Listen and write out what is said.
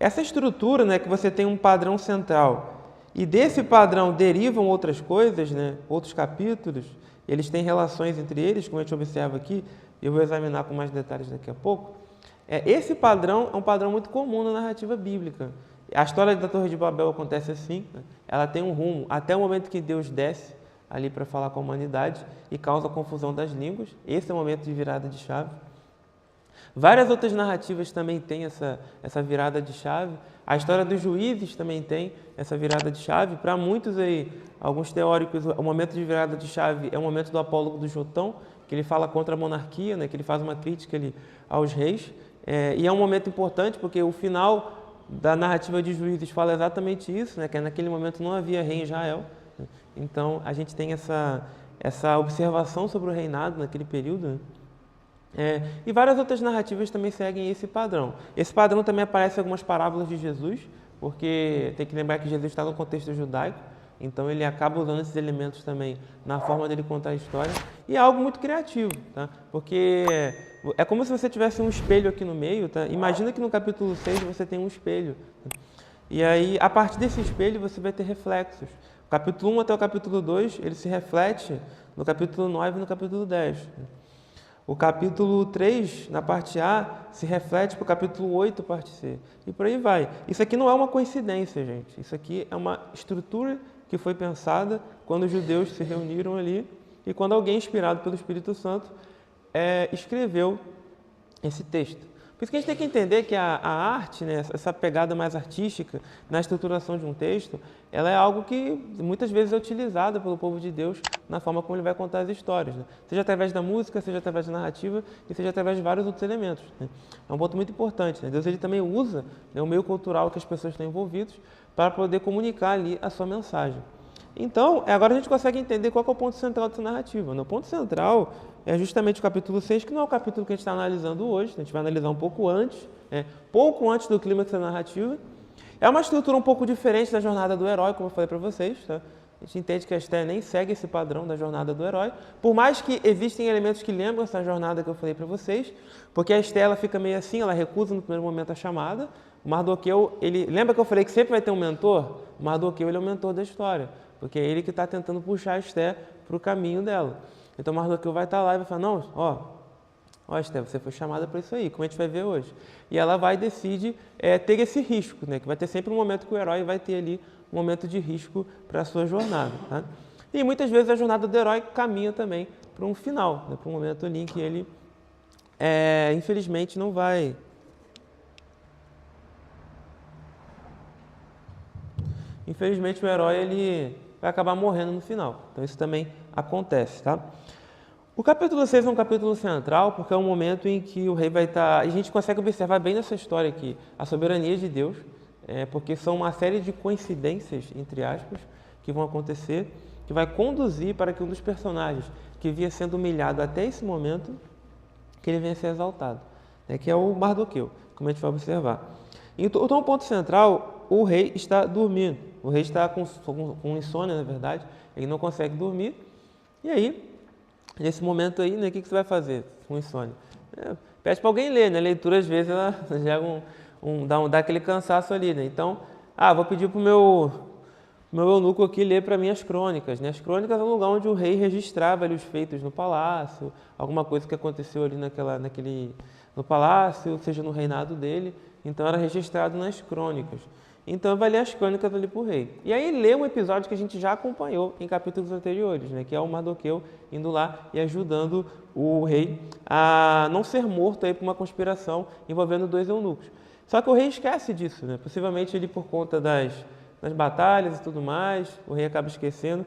Essa estrutura, né, que você tem um padrão central e desse padrão derivam outras coisas, né, outros capítulos, eles têm relações entre eles, como a gente observa aqui, eu vou examinar com mais detalhes daqui a pouco. Esse padrão é um padrão muito comum na narrativa bíblica. A história da Torre de Babel acontece assim, né? Ela tem um rumo até o momento que Deus desce ali para falar com a humanidade e causa confusão das línguas. Esse é o momento de virada de chave. Várias outras narrativas também têm essa virada de chave. A história dos juízes também tem essa virada de chave. Para muitos aí, alguns teóricos, o momento de virada de chave é o momento do Apólogo do Jotão, que ele fala contra a monarquia, né, que ele faz uma crítica ali aos reis. E é um momento importante porque o final da narrativa de Juízes fala exatamente isso, né, que naquele momento não havia rei em Israel. Né? Então, a gente tem essa observação sobre o reinado naquele período, né? E várias outras narrativas também seguem esse padrão. Esse padrão também aparece em algumas parábolas de Jesus, porque tem que lembrar que Jesus está no contexto judaico, então ele acaba usando esses elementos também na forma dele contar a história, e é algo muito criativo, tá? Porque é como se você tivesse um espelho aqui no meio, tá? Imagina que no capítulo 6 você tem um espelho, e aí a partir desse espelho você vai ter reflexos. O capítulo 1 até o capítulo 2, ele se reflete no capítulo 9 e no capítulo 10. O capítulo 3, na parte A, se reflete para o capítulo 8, parte C. E por aí vai. Isso aqui não é uma coincidência, gente. Isso aqui é uma estrutura que foi pensada quando os judeus se reuniram ali e quando alguém, inspirado pelo Espírito Santo, escreveu esse texto. Por isso que a gente tem que entender que a arte, né, essa pegada mais artística na estruturação de um texto, ela é algo que muitas vezes é utilizada pelo povo de Deus na forma como ele vai contar as histórias, né? Seja através da música, seja através da narrativa e seja através de vários outros elementos, né? É um ponto muito importante, né? Deus ele também usa, né, o meio cultural que as pessoas estão envolvidas para poder comunicar ali a sua mensagem. Então, agora a gente consegue entender qual é o ponto central dessa narrativa, né? O ponto central é justamente o capítulo 6, que não é o capítulo que a gente está analisando hoje, a gente vai analisar um pouco antes, pouco antes do clímax da narrativa. É uma estrutura um pouco diferente da jornada do herói, como eu falei para vocês, tá? A gente entende que a Esther nem segue esse padrão da jornada do herói, por mais que existem elementos que lembram essa jornada que eu falei para vocês, porque a Esther ela fica meio assim, ela recusa no primeiro momento a chamada. O Mardoqueu, lembra que eu falei que sempre vai ter um mentor? O Mardoqueu ele é o mentor da história, porque é ele que está tentando puxar a Esther para o caminho dela. Então Mardoqueu vai estar lá e vai falar, não, ó Esther, você foi chamada para isso aí, como a gente vai ver hoje. E ela vai e decide ter esse risco, né? Que vai ter sempre um momento que o herói vai ter ali um momento de risco para a sua jornada. Tá? E muitas vezes a jornada do herói caminha também para um final, né? Para um momento ali em que ele, infelizmente, não vai... Infelizmente, o herói ele vai acabar morrendo no final. Então, isso também acontece, tá? O capítulo 6 é um capítulo central, porque é um momento em que o rei vai estar... E a gente consegue observar bem nessa história aqui a soberania de Deus, porque são uma série de coincidências, entre aspas, que vão acontecer, que vai conduzir para que um dos personagens que vinha sendo humilhado até esse momento, que ele venha a ser exaltado, né? Que é o Mardoqueu, como a gente vai observar. Então, o ponto central, o rei está dormindo. O rei está com insônia, na verdade, ele não consegue dormir. E aí, nesse momento aí, né, o que você vai fazer com insônia? Pede para alguém ler, né? A leitura, às vezes, ela gera dá aquele cansaço ali, né? Então, vou pedir para o meu eunuco aqui ler para mim as crônicas, né? As crônicas é um lugar onde o rei registrava ali os feitos no palácio, alguma coisa que aconteceu ali no palácio, seja no reinado dele. Então, era registrado nas crônicas. Então, vai ler as crônicas ali para o rei. E aí, lê um episódio que a gente já acompanhou em capítulos anteriores, né? Que é o Mardoqueu indo lá e ajudando o rei a não ser morto aí por uma conspiração envolvendo 2 eunucos. Só que o rei esquece disso, né? Possivelmente ele, por conta das batalhas e tudo mais, o rei acaba esquecendo.